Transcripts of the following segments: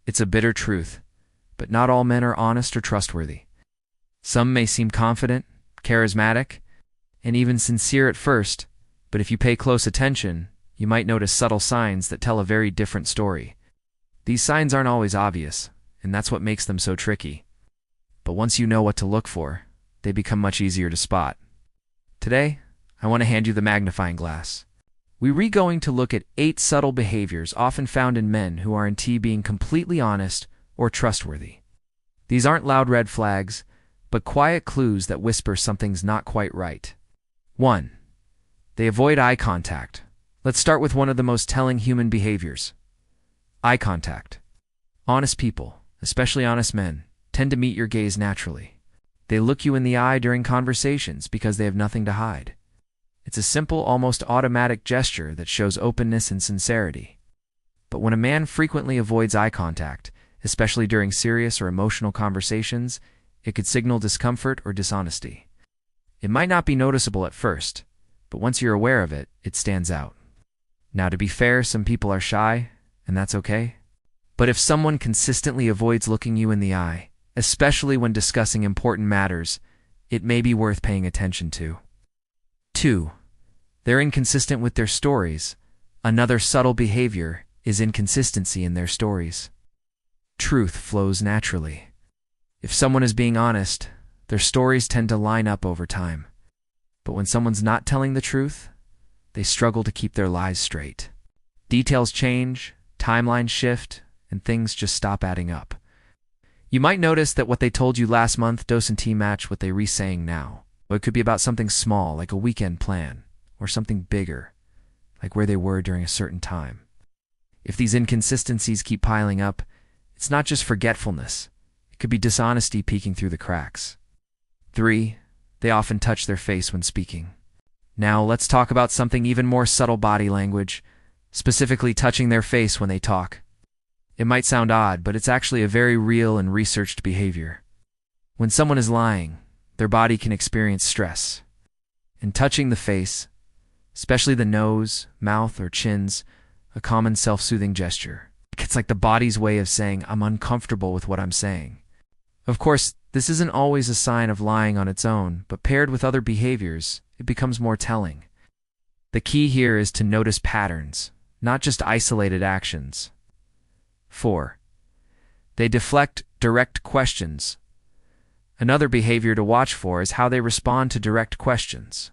It's a bitter truth, but not all men are honest or trustworthy. Some may seem confident, charismatic, and even sincere at first, but if you pay close attention, you might notice subtle signs that tell a very different story. These signs aren't always obvious, and that's what makes them so tricky. But once you know what to look for, they become much easier to spot. Today, I want to hand you the magnifying glass. We're going to look at 8 subtle behaviors often found in men who aren't being completely honest or trustworthy. These aren't loud red flags, but quiet clues that whisper something's not quite right. 1. They avoid eye contact. Let's start with one of the most telling human behaviors. Eye contact. Honest people, especially honest men, tend to meet your gaze naturally. They look you in the eye during conversations because they have nothing to hide. It's a simple, almost automatic gesture that shows openness and sincerity. But when a man frequently avoids eye contact, especially during serious or emotional conversations, it could signal discomfort or dishonesty. It might not be noticeable at first, but once you're aware of it, it stands out. Now, to be fair, some people are shy, and that's okay. But if someone consistently avoids looking you in the eye, especially when discussing important matters, it may be worth paying attention to. 2. They're inconsistent with their stories. Another subtle behavior is inconsistency in their stories. Truth flows naturally. If someone is being honest, their stories tend to line up over time. But when someone's not telling the truth, they struggle to keep their lies straight. Details change, timelines shift, and things just stop adding up. You might notice that what they told you last month doesn't match what they're re-saying now. It could be about something small, like a weekend plan, or something bigger, like where they were during a certain time. If these inconsistencies keep piling up, it's not just forgetfulness. It could be dishonesty peeking through the cracks. 3. They often touch their face when speaking. Now let's talk about something even more subtle: body language, specifically touching their face when they talk. It might sound odd, but it's actually a very real and researched behavior. When someone is lying, their body can experience stress. And touching the face, especially the nose, mouth, or chin's, a common self-soothing gesture. It's like the body's way of saying, I'm uncomfortable with what I'm saying. Of course, this isn't always a sign of lying on its own, but paired with other behaviors, it becomes more telling. The key here is to notice patterns, not just isolated actions. 4. They deflect direct questions. Another behavior to watch for is how they respond to direct questions.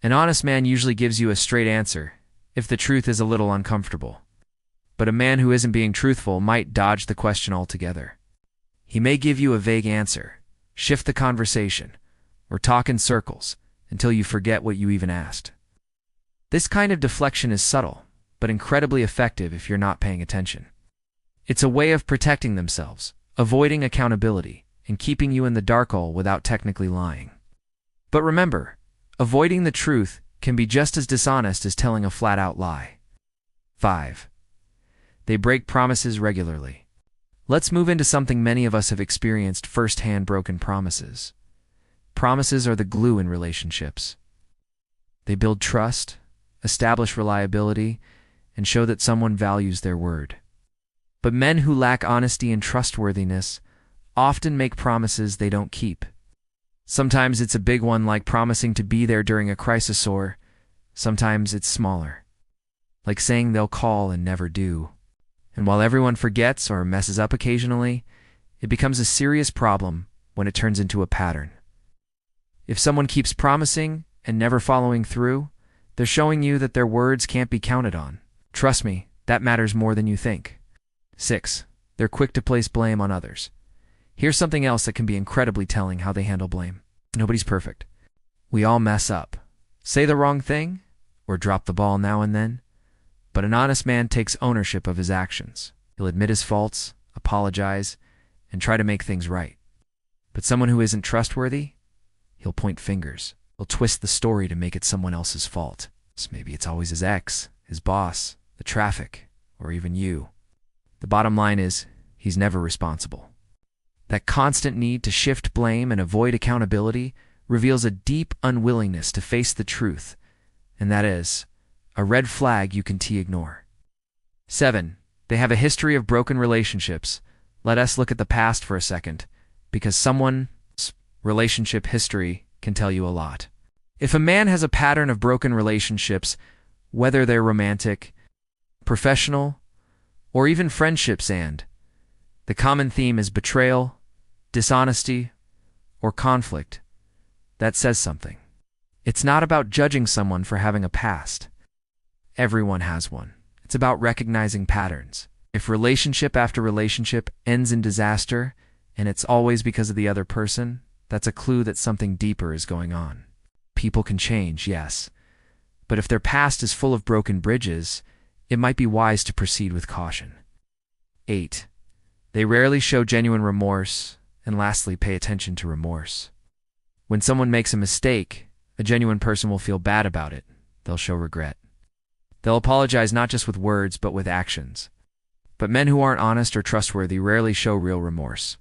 An honest man usually gives you a straight answer, if the truth is a little uncomfortable. But a man who isn't being truthful might dodge the question altogether. He may give you a vague answer, shift the conversation, or talk in circles until you forget what you even asked. This kind of deflection is subtle, but incredibly effective if you're not paying attention. It's a way of protecting themselves, avoiding accountability, and keeping you in the dark hole without technically lying. But remember, avoiding the truth can be just as dishonest as telling a flat-out lie. 5. They break promises regularly. Let's move into something many of us have experienced firsthand: broken promises. Promises are the glue in relationships. They build trust, establish reliability, and show that someone values their word. But men who lack honesty and trustworthiness often make promises they don't keep. Sometimes it's a big one, like promising to be there during a crisis, or sometimes it's smaller, like saying they'll call and never do. And while everyone forgets or messes up occasionally, it becomes a serious problem when it turns into a pattern. If someone keeps promising and never following through, they're showing you that their words can't be counted on. Trust me, that matters more than you think. 6. They're quick to place blame on others. Here's something else that can be incredibly telling: how they handle blame. Nobody's perfect. We all mess up, say the wrong thing, or drop the ball now and then. But an honest man takes ownership of his actions. He'll admit his faults, apologize, and try to make things right. But someone who isn't trustworthy, he'll point fingers. He'll twist the story to make it someone else's fault. So maybe it's always his ex, his boss, the traffic, or even you. The bottom line is, he's never responsible. That constant need to shift blame and avoid accountability reveals a deep unwillingness to face the truth, and that is a red flag you can ignore. 7. They have a history of broken relationships. Let us look at the past for a second, because someone's relationship history can tell you a lot. If a man has a pattern of broken relationships, whether they're romantic, professional, or even friendships, and the common theme is betrayal, dishonesty, or conflict, that says something. It's not about judging someone for having a past. Everyone has one. It's about recognizing patterns. If relationship after relationship ends in disaster, and it's always because of the other person, that's a clue that something deeper is going on. People can change, yes, but if their past is full of broken bridges, it might be wise to proceed with caution. 8. They rarely show genuine remorse, and lastly, pay attention to remorse. When someone makes a mistake, a genuine person will feel bad about it. They'll show regret. They'll apologize not just with words, but with actions. But men who aren't honest or trustworthy rarely show real remorse.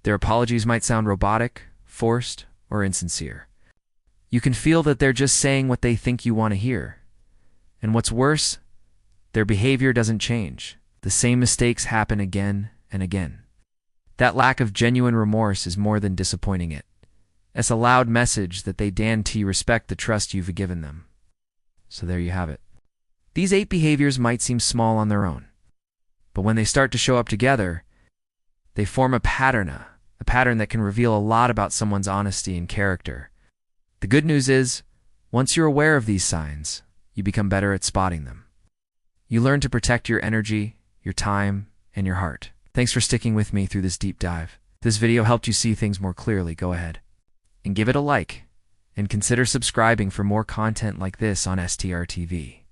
Their apologies might sound robotic, forced, or insincere. You can feel that they're just saying what they think you want to hear. And what's worse, their behavior doesn't change. The same mistakes happen again and again. That lack of genuine remorse is more than disappointing it. It's a loud message that they don't respect the trust you've given them. So there you have it. These 8 behaviors might seem small on their own, but when they start to show up together, they form a pattern that can reveal a lot about someone's honesty and character. The good news is, once you're aware of these signs, you become better at spotting them. You learn to protect your energy, your time, and your heart. Thanks for sticking with me through this deep dive. If this video helped you see things more clearly, go ahead and give it a like, and consider subscribing for more content like this on STR TV.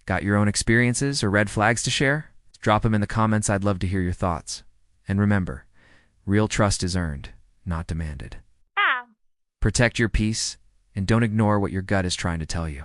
Got your own experiences or red flags to share? Drop them in the comments. I'd love to hear your thoughts. And remember, real trust is earned, not demanded. Protect your peace, and don't ignore what your gut is trying to tell you.